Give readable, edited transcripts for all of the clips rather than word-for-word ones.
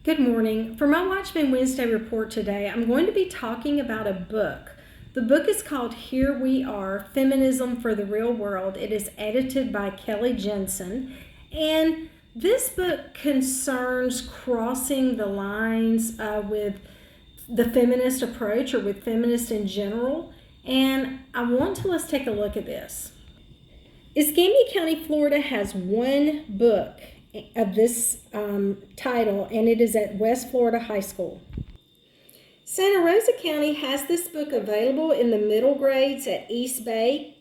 Good morning. For my Watchman Wednesday report today, I'm going to be talking about a book. The book is called Here We Are, Feminism for the Real World. It is edited by Kelly Jensen, and this book concerns crossing the lines with the feminist approach or with feminists in general, and let's take a look at this. Escambia County, Florida has one book of this title, and it is at West Florida High School. Santa Rosa County has this book available in the middle grades at East Bay,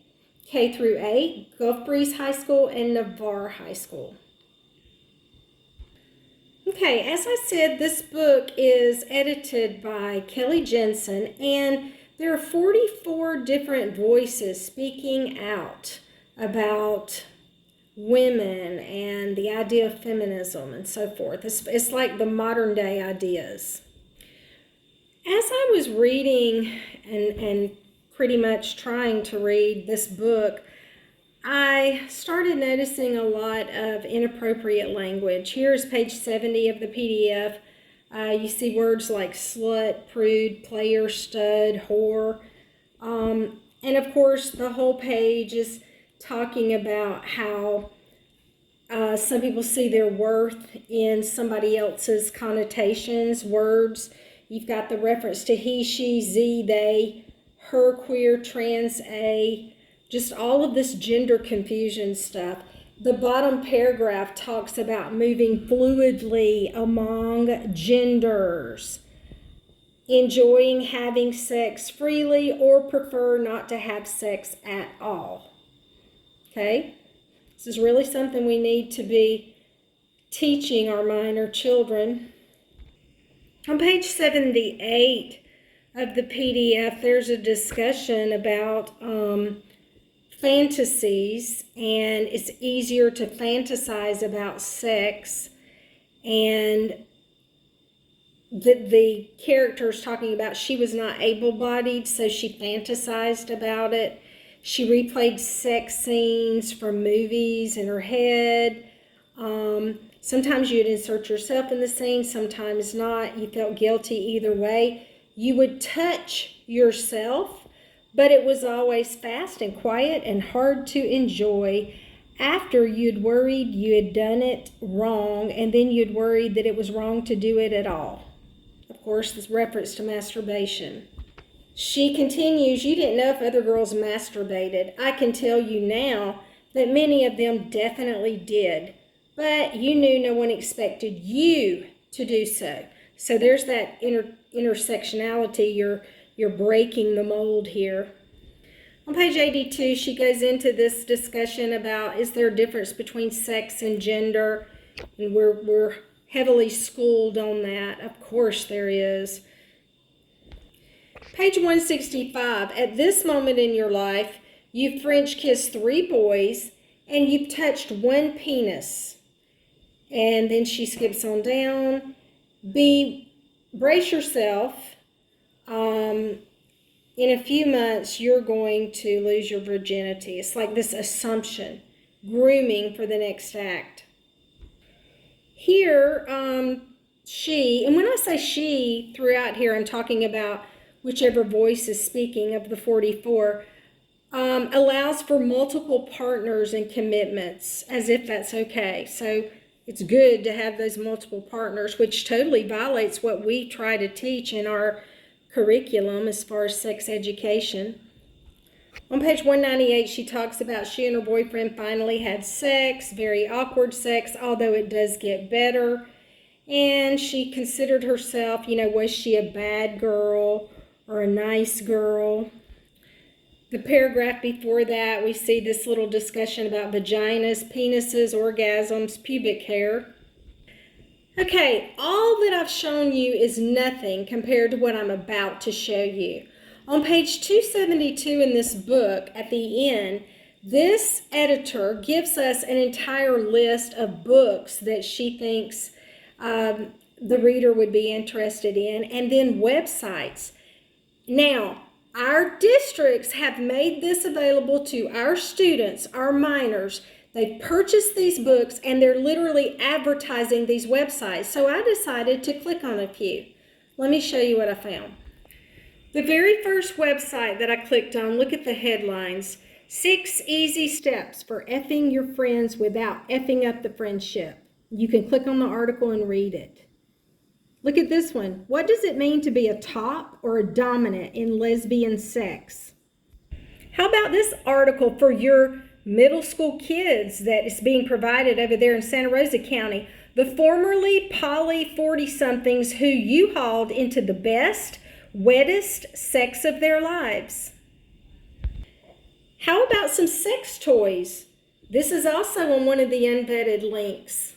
K through 8, Gulf Breeze High School, and Navarre High School. Okay, as I said, this book is edited by Kelly Jensen, and there are 44 different voices speaking out about women and the idea of feminism and so forth. It's like the modern day ideas. As I was reading and pretty much trying to read this book, I started noticing a lot of inappropriate language. Here's page 70 of the PDF. You see words like slut, prude, player, stud, whore. And of course, the whole page is talking about how some people see their worth in somebody else's connotations, words. You've got the reference to he, she, ze, they, her, queer, trans, a, just all of this gender confusion stuff. The bottom paragraph talks about moving fluidly among genders, enjoying having sex freely, or prefer not to have sex at all. Okay? This is really something we need to be teaching our minor children. On page 78 of the PDF, there's a discussion about fantasies, and it's easier to fantasize about sex, and the character's talking about she was not able-bodied, so she fantasized about it. She replayed sex scenes from movies in her head. Sometimes you'd insert yourself in the scene, sometimes not. You felt guilty either way. You would touch yourself, but it was always fast and quiet and hard to enjoy. After you'd worried you had done it wrong, and then you'd worried that it was wrong to do it at all. Of course, this reference to masturbation. She continues, you didn't know if other girls masturbated. I can tell you now that many of them definitely did, but you knew no one expected you to do so. So there's that intersectionality. You're breaking the mold here. On page 82, she goes into this discussion about, is there a difference between sex and gender? And we're heavily schooled on that. Of course there is. Page 165, at this moment in your life, you've French kissed 3 boys and you've touched 1 penis. And then she skips on down. Brace yourself. In a few months, you're going to lose your virginity. It's like this assumption, grooming for the next act. Here, she, and when I say she throughout here, I'm talking about whichever voice is speaking of the 44, allows for multiple partners and commitments, as if that's okay. So it's good to have those multiple partners, which totally violates what we try to teach in our curriculum as far as sex education. On page 198, she talks about she and her boyfriend finally had sex, very awkward sex, although it does get better. And she considered herself, was she a bad girl or a nice girl? The paragraph before that, we see this little discussion about vaginas, penises, orgasms, pubic hair. Okay, all that I've shown you is nothing compared to what I'm about to show you. On page 272 in this book, at the end, this editor gives us an entire list of books that she thinks the reader would be interested in, and then websites. Now, our districts have made this available to our students, our minors. They've purchased these books and they're literally advertising these websites. So I decided to click on a few. Let me show you what I found. The very first website that I clicked on, look at the headlines. 6 easy steps for effing your friends without effing up the friendship. You can click on the article and read it. Look at this one. What does it mean to be a top or a dominant in lesbian sex? How about this article for your middle school kids that is being provided over there in Santa Rosa County? The formerly poly 40-somethings who you hauled into the best, wettest sex of their lives. How about some sex toys? This is also on one of the unvetted links.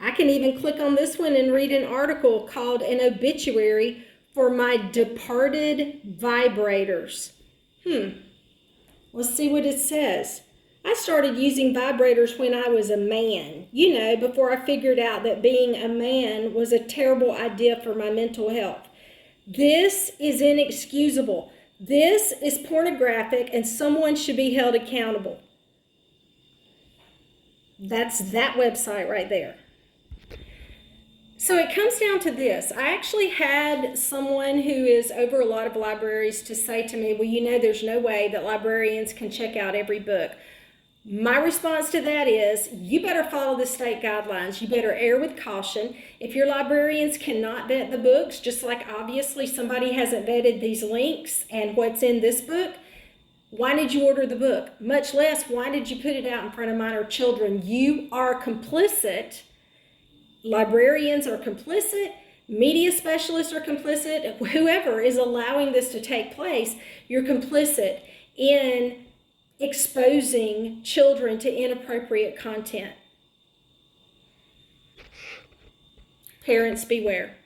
I can even click on this one and read an article called An Obituary for My Departed Vibrators. Let's see what it says. I started using vibrators when I was a man, before I figured out that being a man was a terrible idea for my mental health. This is inexcusable. This is pornographic and someone should be held accountable. That's that website right there. So it comes down to this. I actually had someone who is over a lot of libraries to say to me, well, there's no way that librarians can check out every book. My response to that is, you better follow the state guidelines. You better err with caution. If your librarians cannot vet the books, just like obviously somebody hasn't vetted these links and what's in this book, why did you order the book? Much less, why did you put it out in front of minor children? You are complicit. Librarians are complicit. Media specialists are complicit. Whoever is allowing this to take place, you're complicit in exposing children to inappropriate content. Parents, beware.